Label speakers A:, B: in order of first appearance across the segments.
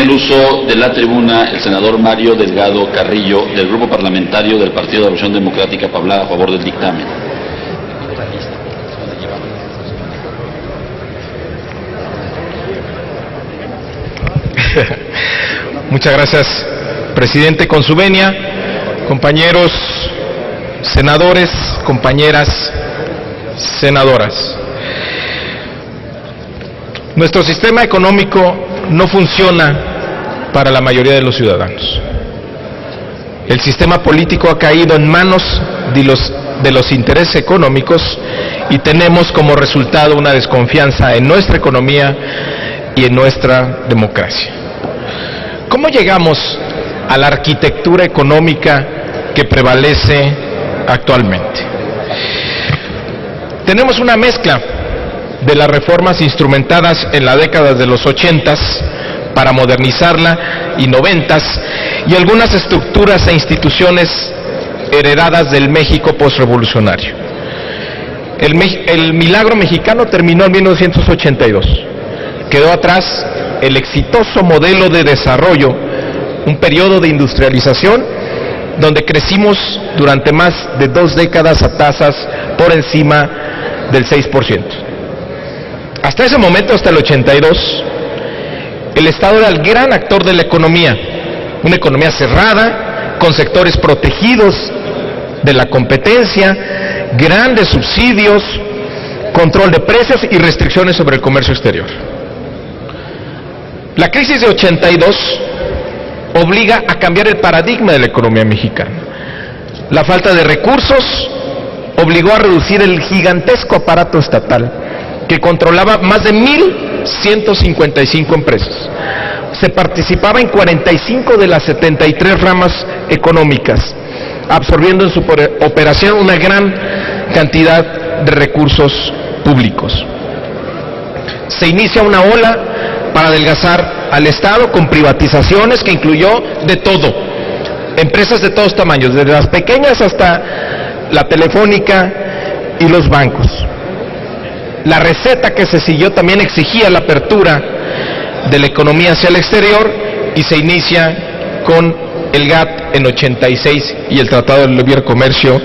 A: Tiene el uso de la tribuna el senador Mario Delgado Carrillo, del Grupo Parlamentario del Partido de la Revolución Democrática, para hablar a favor del dictamen.
B: Muchas gracias, presidente. Con su venia, compañeros senadores, compañeras senadoras. Nuestro sistema económico no funciona para la mayoría de los ciudadanos. El sistema político ha caído en manos de los intereses económicos y tenemos como resultado una desconfianza en nuestra economía y en nuestra democracia. ¿Cómo llegamos a la arquitectura económica que prevalece actualmente? Tenemos una mezcla de las reformas instrumentadas en la década de los 80s para modernizarla y 90s y algunas estructuras e instituciones heredadas del México postrevolucionario. El milagro mexicano terminó en 1982. Quedó atrás el exitoso modelo de desarrollo, un periodo de industrialización donde crecimos durante más de 2 décadas a tasas por encima del 6%. Hasta ese momento, hasta el 82, el Estado era el gran actor de la economía, una economía cerrada, con sectores protegidos de la competencia, grandes subsidios, control de precios y restricciones sobre el comercio exterior. La crisis de 82 obliga a cambiar el paradigma de la economía mexicana. La falta de recursos obligó a reducir el gigantesco aparato estatal que controlaba más de 1.155 empresas. Se participaba en 45 de las 73 ramas económicas, absorbiendo en su operación una gran cantidad de recursos públicos. Se inicia una ola para adelgazar al Estado con privatizaciones que incluyó de todo, empresas de todos tamaños, desde las pequeñas hasta la telefónica y los bancos. La receta que se siguió también exigía la apertura de la economía hacia el exterior y se inicia con el GATT en 86 y el Tratado de Libre Comercio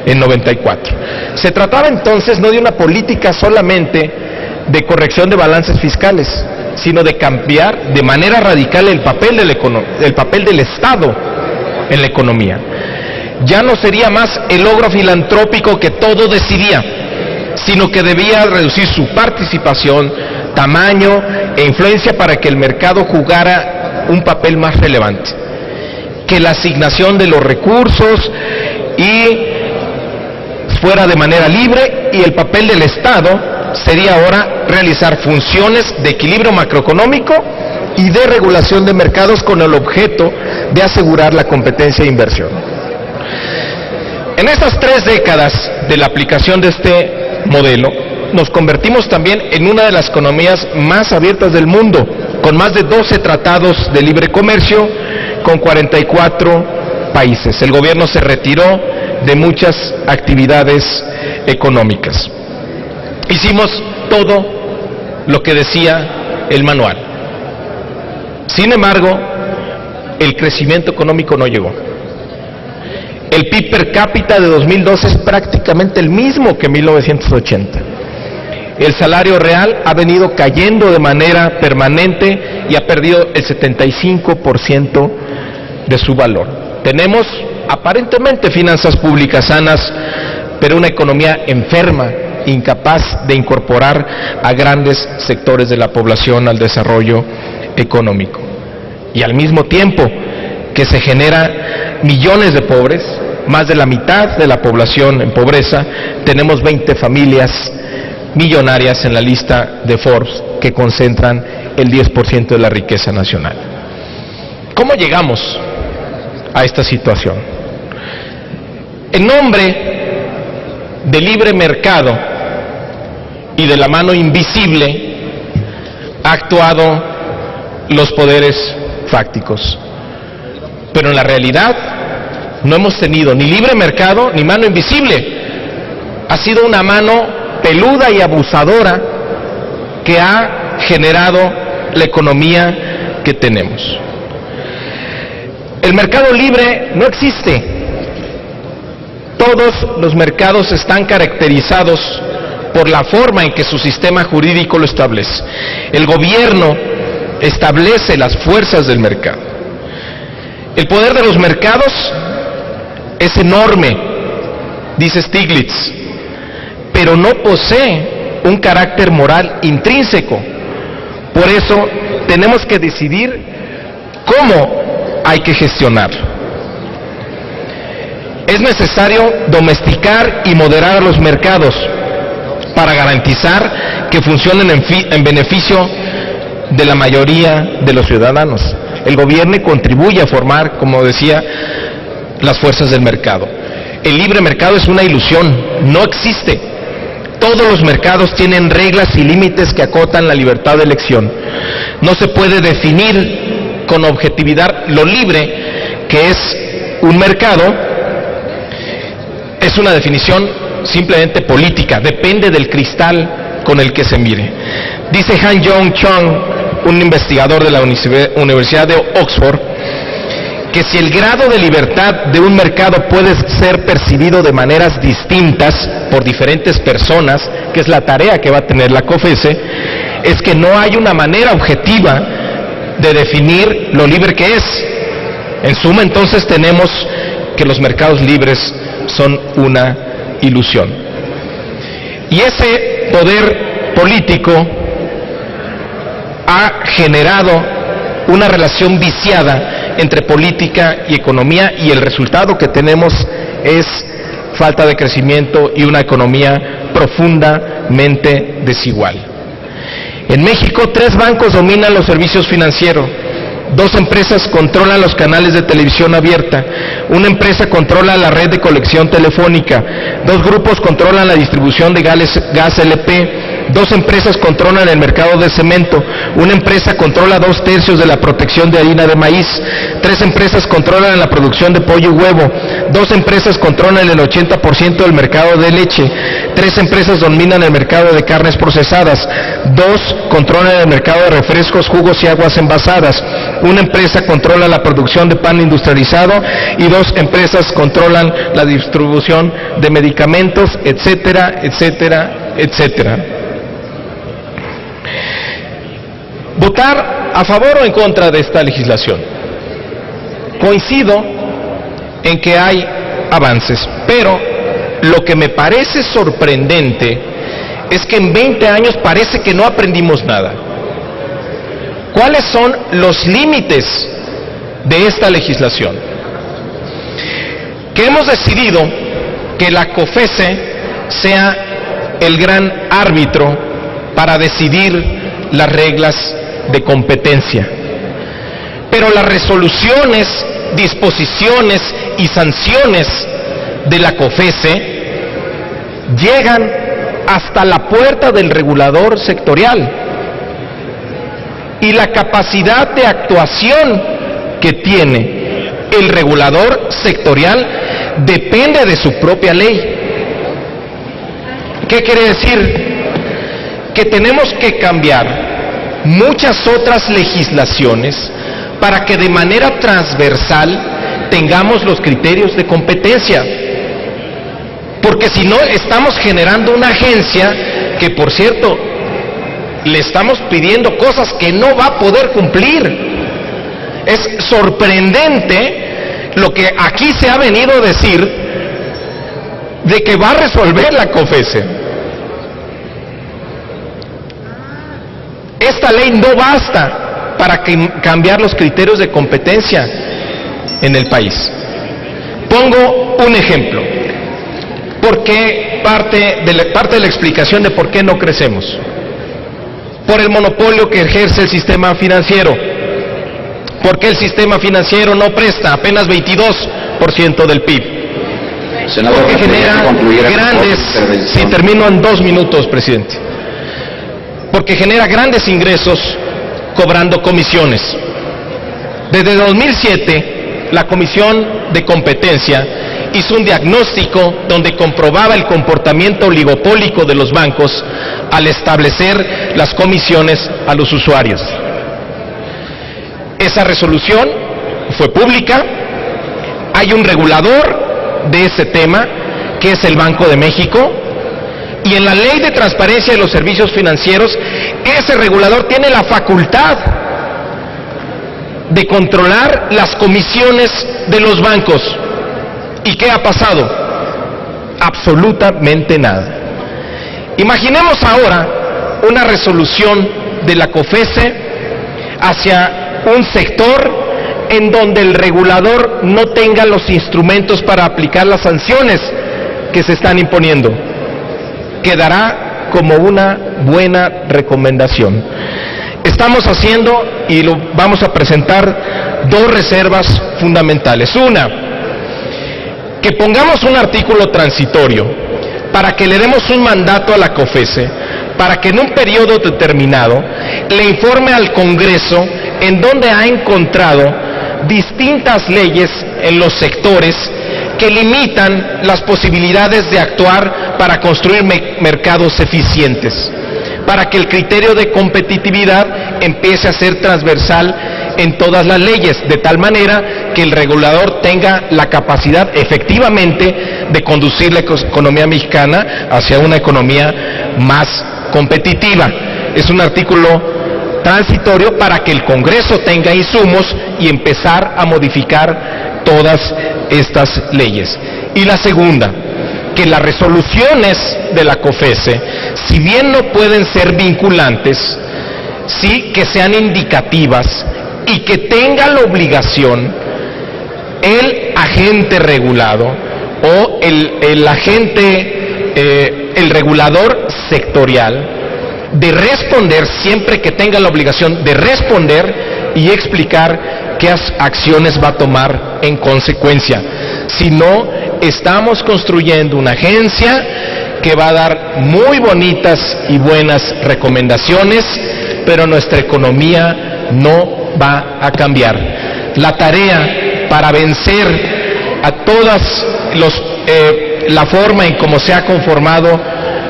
B: en 94. Se trataba entonces no de una política solamente de corrección de balances fiscales, sino de cambiar de manera radical el papel del Estado en la economía. Ya no sería más el logro filantrópico que todo decidía, sino que debía reducir su participación, tamaño e influencia para que el mercado jugara un papel más relevante, que la asignación de los recursos y fuera de manera libre, y el papel del Estado sería ahora realizar funciones de equilibrio macroeconómico y de regulación de mercados con el objeto de asegurar la competencia e inversión. En estas 3 décadas de la aplicación de este modelo, nos convertimos también en una de las economías más abiertas del mundo, con más de 12 tratados de libre comercio con 44 países. El gobierno se retiró de muchas actividades económicas. Hicimos todo lo que decía el manual. Sin embargo, el crecimiento económico no llegó. El PIB per cápita de 2012 es prácticamente el mismo que en 1980. El salario real ha venido cayendo de manera permanente y ha perdido el 75% de su valor. Tenemos aparentemente finanzas públicas sanas, pero una economía enferma, incapaz de incorporar a grandes sectores de la población al desarrollo económico. Y al mismo tiempo que se genera millones de pobres, más de la mitad de la población en pobreza, tenemos 20 familias millonarias en la lista de Forbes que concentran el 10% de la riqueza nacional. ¿Cómo llegamos a esta situación? En nombre del libre mercado y de la mano invisible ha actuado los poderes fácticos. Pero en la realidad no hemos tenido ni libre mercado ni mano invisible. Ha sido una mano peluda y abusadora que ha generado la economía que tenemos. El mercado libre no existe. Todos los mercados están caracterizados por la forma en que su sistema jurídico lo establece. El gobierno establece las fuerzas del mercado. El poder de los mercados es enorme, dice Stiglitz, pero no posee un carácter moral intrínseco. Por eso tenemos que decidir cómo hay que gestionarlo. Es necesario domesticar y moderar a los mercados para garantizar que funcionen en beneficio de la mayoría de los ciudadanos. El gobierno contribuye a formar, como decía, las fuerzas del mercado. El libre mercado es una ilusión, no existe. Todos los mercados tienen reglas y límites que acotan la libertad de elección. No se puede definir con objetividad lo libre que es un mercado. Es una definición simplemente política, depende del cristal con el que se mire. Dice Han Yong Chong, un investigador de la Universidad de Oxford, que si el grado de libertad de un mercado puede ser percibido de maneras distintas por diferentes personas, que es la tarea que va a tener la COFECE, es que no hay una manera objetiva de definir lo libre que es. En suma, entonces, tenemos que los mercados libres son una ilusión. Y ese poder político ha generado una relación viciada entre política y economía, y el resultado que tenemos es falta de crecimiento y una economía profundamente desigual. En México, 3 bancos dominan los servicios financieros. 2 empresas controlan los canales de televisión abierta, una empresa controla la red de conexión telefónica, 2 grupos controlan la distribución de gas LP, 2 empresas controlan el mercado de cemento, una empresa controla 2/3 de la protección de harina de maíz, 3 empresas controlan la producción de pollo y huevo, 2 empresas controlan el 80% del mercado de leche, 3 empresas dominan el mercado de carnes procesadas, 2 controlan el mercado de refrescos, jugos y aguas envasadas, una empresa controla la producción de pan industrializado y 2 empresas controlan la distribución de medicamentos, etcétera, etcétera, etcétera. Votar a favor o en contra de esta legislación. Coincido en que hay avances, pero lo que me parece sorprendente es que en 20 años parece que no aprendimos nada. ¿Cuáles son los límites de esta legislación? Que hemos decidido que la COFECE sea el gran árbitro para decidir las reglas de competencia. Pero las resoluciones, disposiciones y sanciones de la COFECE llegan hasta la puerta del regulador sectorial. Y la capacidad de actuación que tiene el regulador sectorial depende de su propia ley. ¿Qué quiere decir? Que tenemos que cambiar muchas otras legislaciones para que de manera transversal tengamos los criterios de competencia. Porque si no, estamos generando una agencia que, por cierto, le estamos pidiendo cosas que no va a poder cumplir. Es sorprendente lo que aquí se ha venido a decir de que va a resolver la COFECE. Esta ley no basta para cambiar los criterios de competencia en el país. Pongo un ejemplo, porque parte de la explicación de por qué no crecemos. Por el monopolio que ejerce el sistema financiero. Porque el sistema financiero no presta apenas 22% del PIB.
A: Senador,
B: porque genera grandes... Sí, termino en 2 minutos, presidente. Porque genera grandes ingresos cobrando comisiones. Desde 2007, la Comisión de Competencia hizo un diagnóstico donde comprobaba el comportamiento oligopólico de los bancos al establecer las comisiones a los usuarios. Esa resolución fue pública, hay un regulador de ese tema, que es el Banco de México, y en la Ley de Transparencia de los Servicios Financieros, ese regulador tiene la facultad de controlar las comisiones de los bancos. ¿Y qué ha pasado? Absolutamente nada. Imaginemos ahora una resolución de la COFECE hacia un sector en donde el regulador no tenga los instrumentos para aplicar las sanciones que se están imponiendo. Quedará como una buena recomendación. Estamos haciendo y lo vamos a presentar dos reservas fundamentales. Una, que pongamos un artículo transitorio para que le demos un mandato a la COFECE para que en un periodo determinado le informe al Congreso en donde ha encontrado distintas leyes en los sectores que limitan las posibilidades de actuar para construir mercados eficientes, para que el criterio de competitividad empiece a ser transversal en todas las leyes, de tal manera que el regulador tenga la capacidad efectivamente de conducir la economía mexicana hacia una economía más competitiva. Es un artículo transitorio para que el Congreso tenga insumos y empezar a modificar todas estas leyes. Y la segunda, que las resoluciones de la COFECE, si bien no pueden ser vinculantes, sí que sean indicativas y que tenga la obligación el agente regulado o el regulador sectorial de responder, siempre que tenga la obligación de responder y explicar qué acciones va a tomar en consecuencia. Si no, estamos construyendo una agencia que va a dar muy bonitas y buenas recomendaciones, pero nuestra economía no va a cambiar. La tarea para vencer a todas la forma en cómo se ha conformado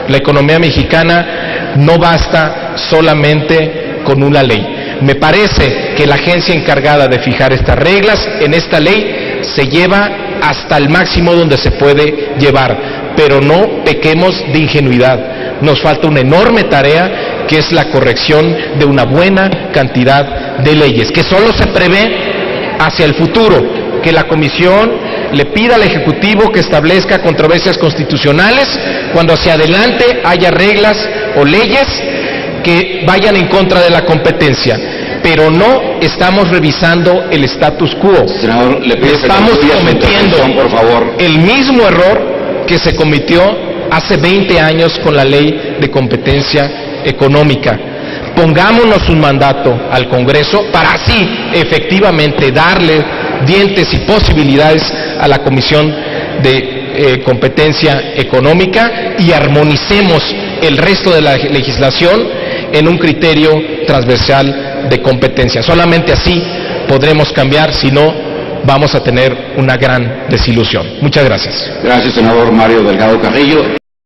B: la economía mexicana no basta solamente con una ley. Me parece que la agencia encargada de fijar estas reglas en esta ley se lleva hasta el máximo donde se puede llevar, pero no pequemos de ingenuidad. Nos falta una enorme tarea, que es la corrección de una buena cantidad de leyes, que solo se prevé hacia el futuro, que la Comisión le pida al Ejecutivo que establezca controversias constitucionales cuando hacia adelante haya reglas o leyes que vayan en contra de la competencia, pero no estamos revisando el status quo.
A: Senador, le pido
B: estamos cometiendo
A: por favor.
B: El mismo error que se cometió hace 20 años con la Ley de Competencia Económica. Pongámonos un mandato al Congreso para así efectivamente darle dientes y posibilidades a la Comisión de Competencia Económica y armonicemos el resto de la legislación en un criterio transversal de competencia. Solamente así podremos cambiar, si no vamos a tener una gran desilusión. Muchas gracias.
A: Gracias, senador Mario Delgado Carrillo.